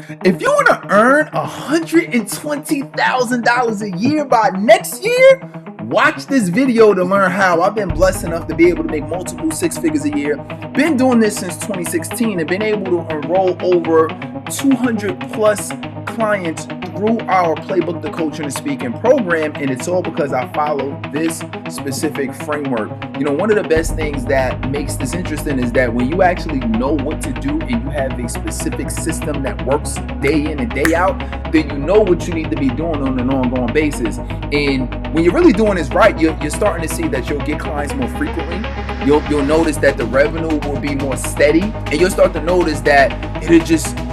If you want to earn $120,000 a year by next year, watch this video to learn how. I've been blessed enough to be able to make multiple six figures a year. Been doing this since 2016 and been able to enroll over 200 plus clients through our Playbook the Coaching and Speaking program, and it's all because I follow this specific framework. You know, one of the best things that makes this interesting is that when you actually know what to do and you have a specific system that works day in and day out, then you know what you need to be doing on an ongoing basis. And when you're really doing this right, you're starting to see that you'll get clients more frequently. You'll notice that the revenue will be more steady, and you'll start to notice that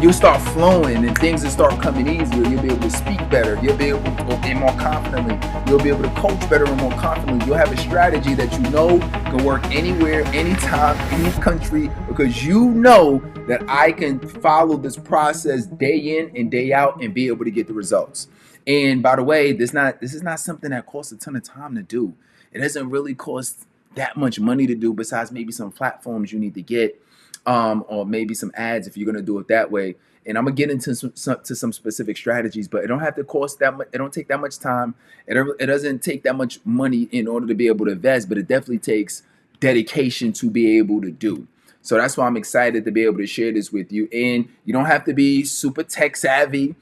you'll start flowing and things will start coming easier. You'll be able to speak better. You'll be able to, and more confidently. You'll be able to coach better and more confidently. You'll have a strategy that you know can work anywhere, anytime, any country, because you know that I can follow this process day in and day out and be able to get the results. And by the way, this is not something that costs a ton of time to do. It doesn't really cost that much money to do, besides maybe some platforms you need to get, or maybe some ads if you're going to do it that way. And I'm gonna get into some specific strategies, but it don't have to cost that much. It don't take that much time. It doesn't take that much money in order to be able to invest, but it definitely takes dedication to be able to do. So that's why I'm excited to be able to share this with you. And you don't have to be super tech savvy,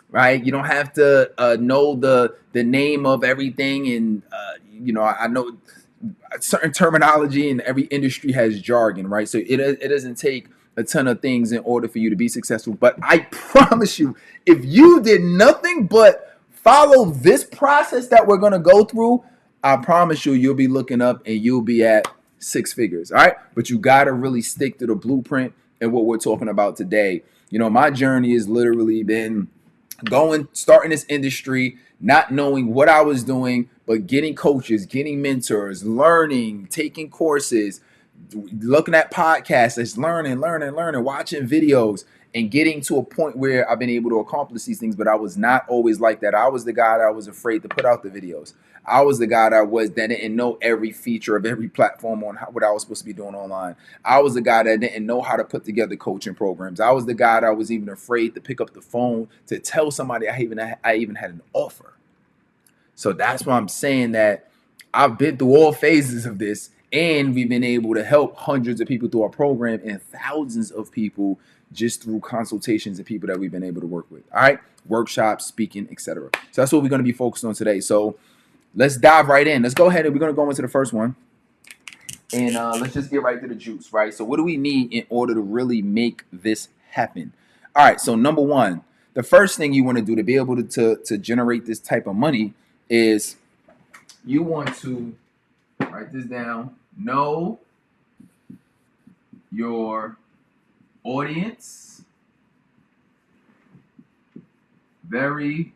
right? You don't have to know the name of everything. And I know certain terminology, and every industry has jargon, right? So it doesn't take a ton of things in order for you to be successful. But I promise you, if you did nothing but follow this process that we're going to go through, I promise you'll be looking up and you'll be at six figures. All right. But you got to really stick to the blueprint and what we're talking about today. You know, my journey has literally been starting this industry, not knowing what I was doing, but getting coaches, getting mentors, learning, taking courses, looking at podcasts, just learning, watching videos, and getting to a point where I've been able to accomplish these things. But I was not always like that. I was the guy that was afraid to put out the videos. I was the guy that didn't know every feature of every platform on what I was supposed to be doing online. I was the guy that didn't know how to put together coaching programs. I was the guy that was even afraid to pick up the phone to tell somebody I even had an offer. So that's why I'm saying that I've been through all phases of this, and we've been able to help hundreds of people through our program and thousands of people just through consultations and people that we've been able to work with. All right, workshops, speaking, etc. So that's what we're going to be focused on today. So let's dive right in. Let's go ahead and we're going to go into the first one. And let's just get right to the juice, right? So what do we need in order to really make this happen? All right, so number one, the first thing you want to do to be able to generate this type of money is you want to write this down. Know your audience very,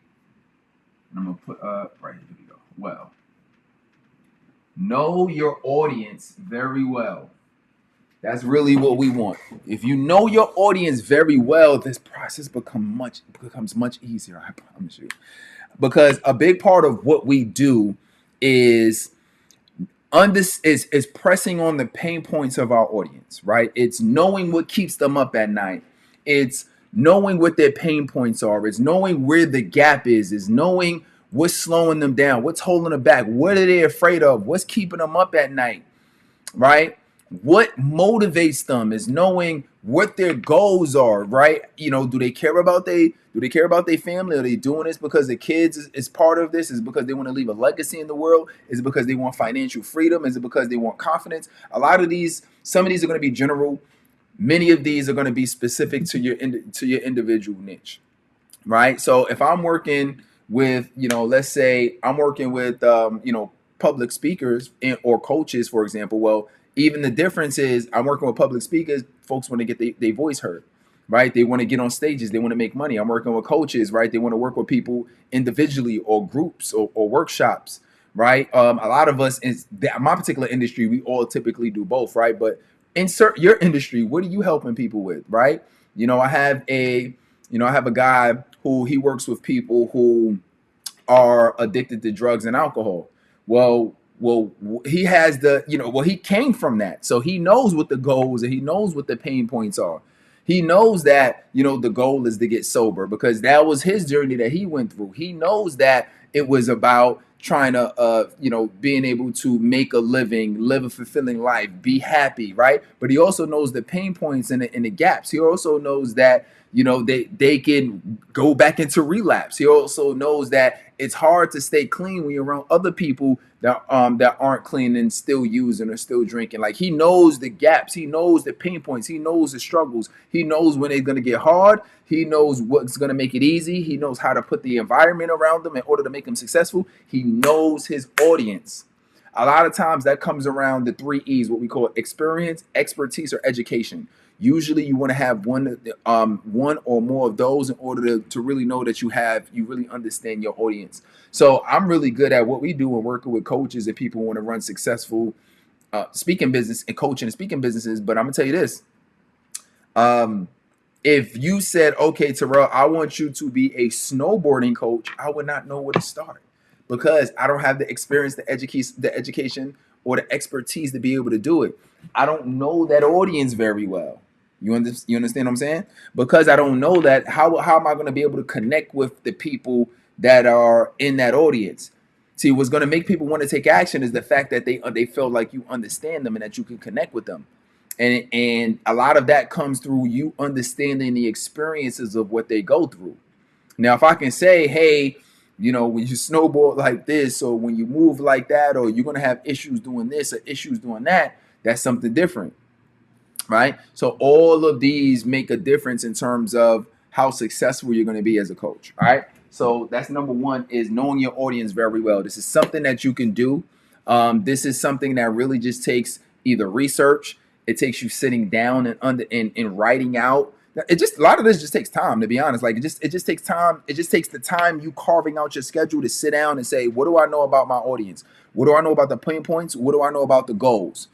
and I'm going to put right here we go. Well, know your audience very well. That's really what we want. If you know your audience very well, this process becomes much easier, I promise you. Because a big part of what we do is pressing on the pain points of our audience, right? It's knowing what keeps them up at night. It's knowing what their pain points are. It's knowing where the gap is. It's knowing what's slowing them down, what's holding them back, what are they afraid of, what's keeping them up at night, right? What motivates them is knowing what their goals are, right? You know, do they care about their family? Are they doing this because the kids is part of this? Is it because they want to leave a legacy in the world? Is it because they want financial freedom? Is it because they want confidence? Some of these are going to be general. Many of these are going to be specific to your individual niche, right? So if I'm working with, let's say I'm working with, public speakers or coaches, for example, well, even the difference is I'm working with public speakers. Folks want to get their voice heard, right? They want to get on stages. They want to make money. I'm working with coaches, right? They want to work with people individually or groups or workshops, right? A lot of us in my particular industry, we all typically do both, right? But insert your industry. What are you helping people with, right? I have a guy who he works with people who are addicted to drugs and alcohol. Well, he has he came from that. So he knows what the goals and he knows what the pain points are. He knows that, the goal is to get sober because that was his journey that he went through. He knows that it was about trying to, being able to make a living, live a fulfilling life, be happy, right? But he also knows the pain points and the gaps. He also knows that, they can go back into relapse. He also knows that it's hard to stay clean when you're around other people that aren't clean and still using or still drinking. Like, he knows the gaps, he knows the pain points, he knows the struggles, he knows when it's gonna get hard, he knows what's gonna make it easy, he knows how to put the environment around them in order to make them successful. He knows his audience. A lot of times that comes around the 3 E's, what we call experience, expertise, or education. Usually you want to have one or more of those in order to really know that you really understand your audience. So I'm really good at what we do when working with coaches and people who want to run successful speaking business and coaching and speaking businesses. But I'm gonna tell you this. If you said, okay, Terrell, I want you to be a snowboarding coach, I would not know where to start because I don't have the experience, the education, or the expertise to be able to do it. I don't know that audience very well. You understand what I'm saying? Because I don't know that, how am I going to be able to connect with the people that are in that audience? See, what's going to make people want to take action is the fact that they feel like you understand them and that you can connect with them. And a lot of that comes through you understanding the experiences of what they go through. Now, if I can say, hey, when you snowboard like this, or when you move like that, or you're going to have issues doing this or issues doing that, that's something different, right? So all of these make a difference in terms of how successful you're going to be as a coach, all right? So that's number one, is knowing your audience very well. This is something that you can do. This is something that really just takes either research, it takes you sitting down and writing out. It just, a lot of this just takes time, to be honest. Like, it just takes time. It just takes the time you carving out your schedule to sit down and say, what do I know about my audience? What do I know about the pain points? What do I know about the goals?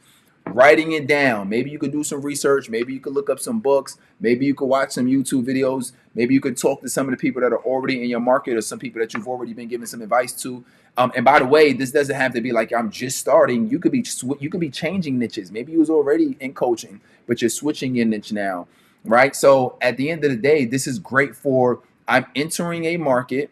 Writing it down. Maybe you could do some research. Maybe you could look up some books. Maybe you could watch some YouTube videos. Maybe you could talk to some of the people that are already in your market, or some people that you've already been giving some advice to. And by the way, this doesn't have to be like, I'm just starting. You could be changing niches. Maybe you was already in coaching, but you're switching your niche now, right? So at the end of the day, this is great for, I'm entering a market,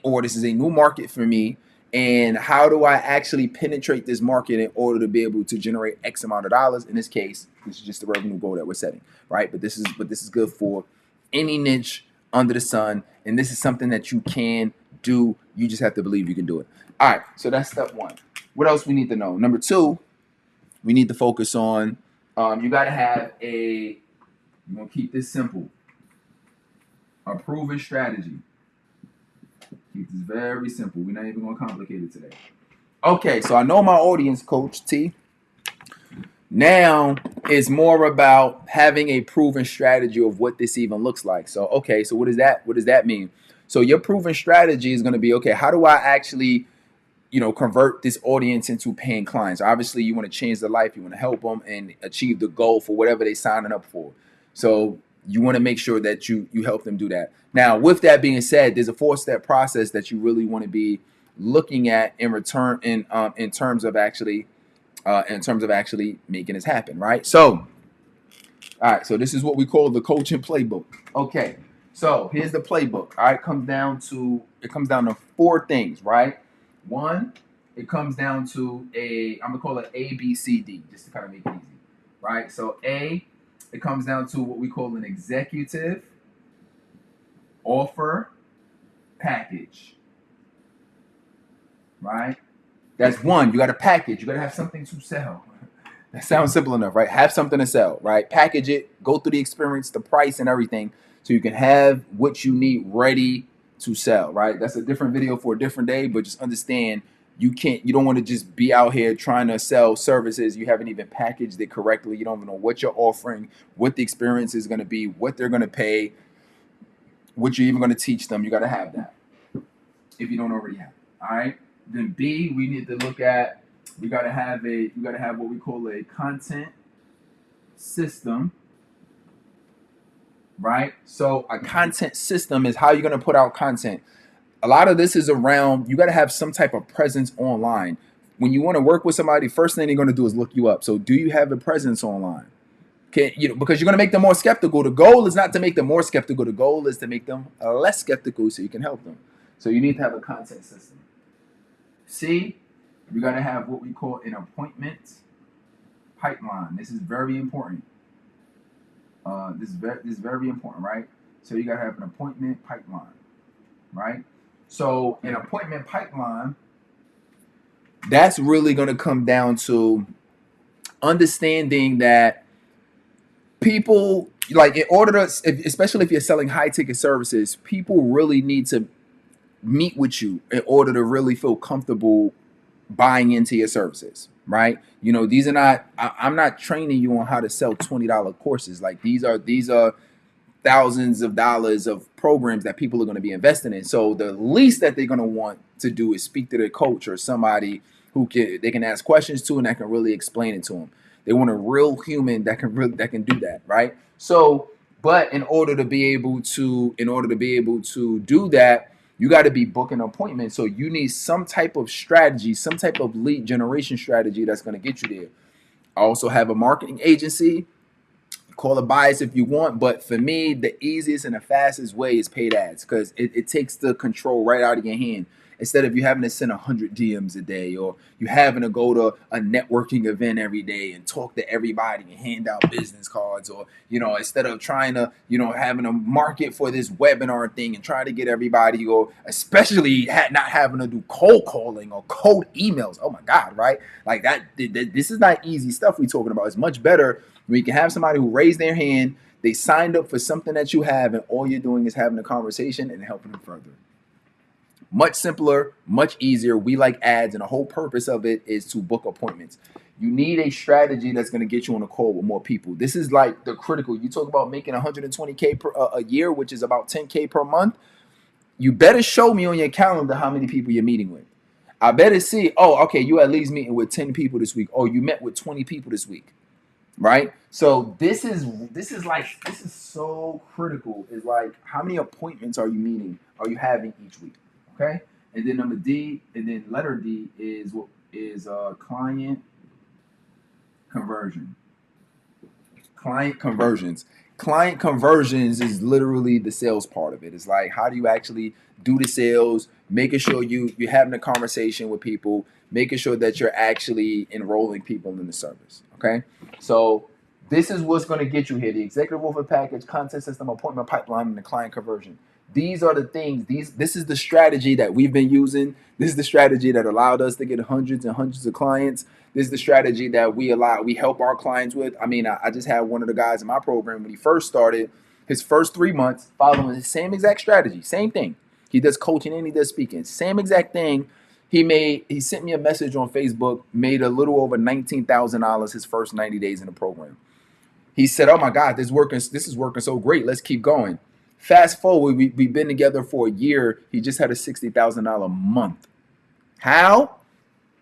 or this is a new market for me. And how do I actually penetrate this market in order to be able to generate X amount of dollars? In this case, this is just the revenue goal that we're setting, right? But this is good for any niche under the sun, and this is something that you can do. You just have to believe you can do it. All right, so that's step one. What else we need to know? Number two, we need to focus on. You got to have you're gonna keep this simple. A proven strategy. Keep this very simple. We're not even going to complicate it today. Okay, so I know my audience, Coach T. Now it's more about having a proven strategy of what this even looks like. So, okay, so what does that mean? So your proven strategy is going to be, okay, how do I actually, convert this audience into paying clients? Obviously, you want to change their life. You want to help them and achieve the goal for whatever they're signing up for. So you want to make sure that you help them do that. Now, with that being said, there's a 4-step process that you really want to be looking at in terms of actually making this happen, right? So, all right, so this is what we call the coaching playbook. Okay, so here's the playbook. All right, it comes down to 4 things, right? One, it comes down to I'm gonna call it A, B, C, D, just to kind of make it easy, right? So A, it comes down to what we call an executive offer package, right? That's one. You got a package. You got to have something to sell. That sounds simple enough, right? Have something to sell, right? Package it, go through the experience, the price, and everything, so you can have what you need ready to sell, right? That's a different video for a different day, but just understand you don't want to just be out here trying to sell services. You haven't even packaged it correctly. You don't even know what you're offering, what the experience is going to be, what they're going to pay, what you're even going to teach them. You got to have that if you don't already have it. All right. Then B, we need to look at, you got to have what we call a content system, right? So a content system is how you're going to put out content. A lot of this is around, you got to have some type of presence online. When you want to work with somebody, first thing they're going to do is look you up. So do you have a presence online? Because you're going to make them more skeptical. The goal is not to make them more skeptical. The goal is to make them less skeptical so you can help them. So you need to have a content system. C, you're going to have what we call an appointment pipeline. This is very important. This is very important, right? So you got to have an appointment pipeline, right? So an appointment pipeline, that's really going to come down to understanding that people, like, in order to, especially if you're selling high ticket services, people really need to meet with you in order to really feel comfortable buying into your services, right? These are not, I'm not training you on how to sell $20 courses. Like, these are thousands of dollars of programs that people are going to be investing in. So the least that they're going to want to do is speak to their coach or somebody who they can ask questions to and that can really explain it to them. They want a real human that can do that, right? So, but in order to be able to do that, you got to be booking appointments. So you need some type of strategy, some type of lead generation strategy that's going to get you there. I also have a marketing agency. Call it bias if you want, but for me, the easiest and the fastest way is paid ads, because it takes the control right out of your hand. Instead of you having to send 100 DMs a day, or you having to go to a networking event every day and talk to everybody and hand out business cards, or instead of trying to having a market for this webinar thing and trying to get everybody, or especially not having to do cold calling or cold emails. Oh my God, right? Like that. This is not easy stuff we're talking about. It's much better when you can have somebody who raised their hand, they signed up for something that you have, and all you're doing is having a conversation and helping them further. Much simpler, much easier. We like ads, and the whole purpose of it is to book appointments. You need a strategy that's going to get you on a call with more people. This is like the critical. You talk about making 120K per a year, which is about 10K per month. You better show me on your calendar how many people you're meeting with. I better see, oh, okay, you at least meeting with 10 people this week. Oh, you met with 20 people this week. Right? So this is so critical. Is like, how many appointments are you having each week? Okay. And then letter D is what is client conversion. Client conversions. Client conversions is literally the sales part of it. It's like, how do you actually do the sales, making sure you're having a conversation with people, making sure that you're actually enrolling people in the service. Okay. So this is what's going to get you here: the executive offer package, content system, appointment pipeline, and the client conversion. These are the things. This is the strategy that we've been using. This is the strategy that allowed us to get hundreds and hundreds of clients. This is the strategy that we help our clients with. I mean, I just had one of the guys in my program when he first started, his first 3 months following the same exact strategy, same thing. He does coaching and he does speaking, same exact thing. He sent me a message on Facebook, made a little over $19,000 his first 90 days in the program. He said, "Oh my God, this is working so great. Let's keep going." Fast forward, we've been together for a year. He just had a $60,000 month. How?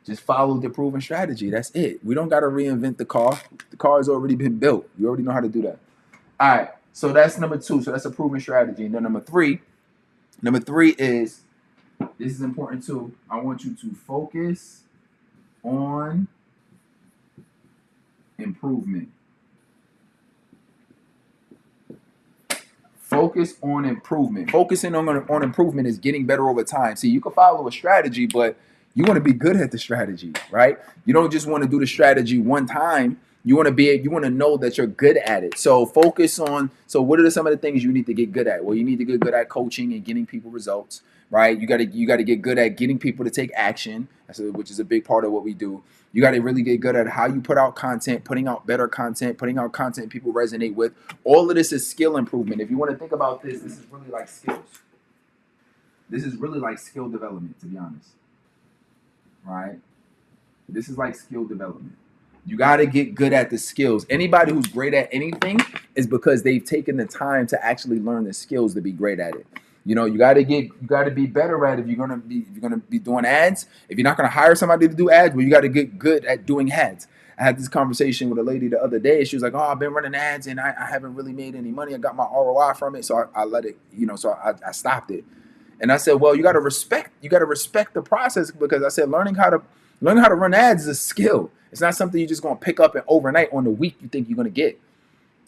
Just follow the proven strategy. That's it. We don't got to reinvent the car. The car has already been built. You already know how to do that. All right. So that's number 2. So that's a proven strategy. And then number three is, this is important too. I want you to focus on improvement. Focus on improvement. Focusing on improvement is getting better over time. See, you can follow a strategy, but you want to be good at the strategy, right? You don't just want to do the strategy one time. You want to know that you're good at it. So focus on, so what are some of the things you need to get good at? Well, you need to get good at coaching and getting people results, right? You got to get good at getting people to take action, which is a big part of what we do. You got to really get good at how you put out content, putting out better content, putting out content people resonate with. All of this is skill improvement. If you want to think about this, this is really like skills. This is really like skill development, to be honest. Right? This is like skill development. You got to get good at the skills. Anybody who's great at anything is because they've taken the time to actually learn the skills to be great at it. You got to be better at it. If you're going to be doing ads, if you're not going to hire somebody to do ads, well, you got to get good at doing ads. I had this conversation with a lady the other day. She was like, "Oh, I've been running ads and I haven't really made any money. I got my ROI from it, so I let it, so I stopped it." And I said, "Well, you got to respect the process," because I said learning how to run ads is a skill. It's not something you're just going to pick up and overnight on the week you think you're going to get.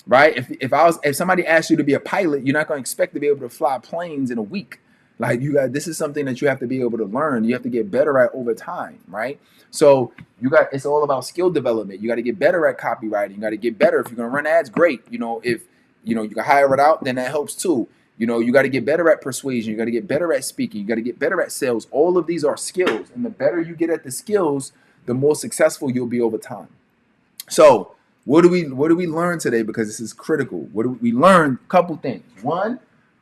right? If somebody asked you to be a pilot, you're not going to expect to be able to fly planes in a week. Like this is something that you have to be able to learn. You have to get better at over time, right? So it's all about skill development. You got to get better at copywriting. You got to get better. If you're going to run ads, great. If you can hire it out, then that helps too. You got to get better at persuasion. You got to get better at speaking. You got to get better at sales. All of these are skills, and the better you get at the skills, the more successful you'll be over time. So what do we learn today? Because this is critical. What do we learn? A couple things. One,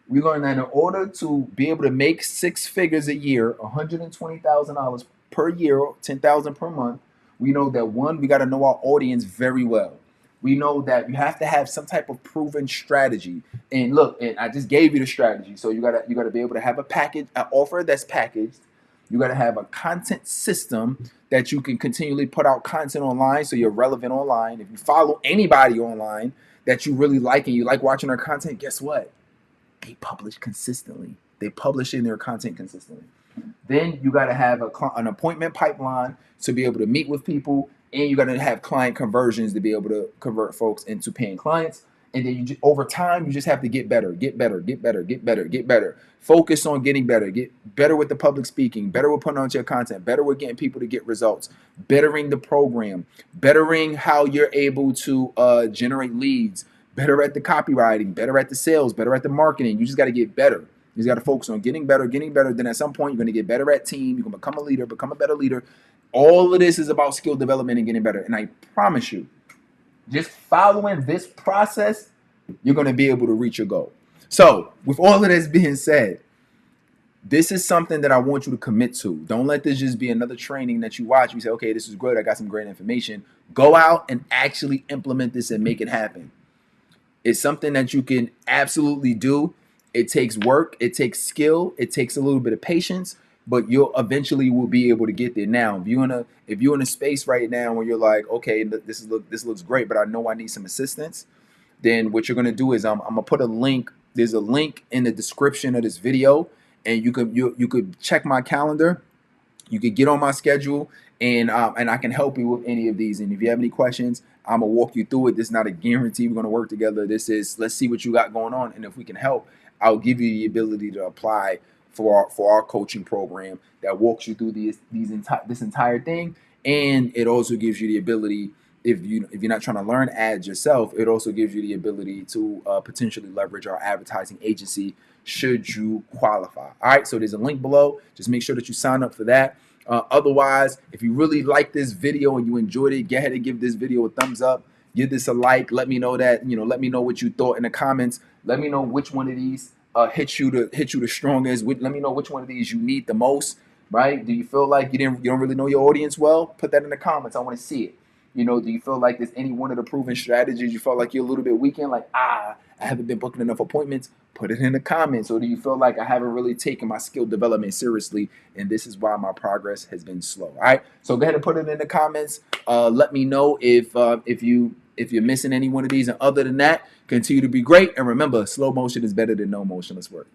we learned that in order to be able to make 6 figures a year, $120,000 per year, $10,000 per month, we know that one, we got to know our audience very well. We know that you have to have some type of proven strategy. And look, and I just gave you the strategy. So you gotta be able to have an offer that's packaged. You got to have a content system that you can continually put out content online so you're relevant online. If you follow anybody online that you really like and you like watching their content, guess what? They publish consistently. They publish in their content consistently. Then you got to have an appointment pipeline to be able to meet with people, and you got to have client conversions to be able to convert folks into paying clients. And then over time, you just have to get better, get better, get better, get better, get better. Focus on getting better. Get better with the public speaking, better with putting out your content, better with getting people to get results, bettering the program, bettering how you're able to generate leads, better at the copywriting, better at the sales, better at the marketing. You just got to get better. You just got to focus on getting better. Then at some point, you're going to get better at team. You're going to become a leader, become a better leader. All of this is about skill development and getting better. And I promise you, just following this process, you're going to be able to reach your goal. So with all of this being said, this is something that I want you to commit to. Don't let this just be another training that you watch. You say, okay, this is great. I got some great information. Go out and actually implement this and make it happen. It's something that you can absolutely do. It takes work. It takes skill. It takes a little bit of patience, but you'll eventually will be able to get there. Now, if you're in a space right now where you're like, okay, this looks great, but I know I need some assistance, then what you're gonna do is I'm gonna put a link. There's a link in the description of this video, and you could check my calendar. You could get on my schedule, and I can help you with any of these. And if you have any questions, I'm gonna walk you through it. This is not a guarantee we're gonna work together. This is, let's see what you got going on, and if we can help, I'll give you the ability to apply for our coaching program that walks you through this entire thing, and it also gives you the ability, if you're not trying to learn ads yourself, it also gives you the ability to potentially leverage our advertising agency should you qualify. All right, so there's a link below. Just make sure that you sign up for that. Otherwise, if you really like this video and you enjoyed it, go ahead and give this video a thumbs up. Give this a like. Let me know that, let me know what you thought in the comments. Let me know which one of these hit you the strongest. Let me know which one of these you need the most, right? Do you feel like you don't really know your audience well? Put that in the comments. I want to see it. Do you feel like there's any one of the proven strategies you felt like you're a little bit weak in? Like, I haven't been booking enough appointments. Put it in the comments. Or do you feel like I haven't really taken my skill development seriously, and this is why my progress has been slow? All right. So go ahead and put it in the comments. Let me know if you're missing any one of these. And other than that, continue to be great. And remember, slow motion is better than no motion. Let's work.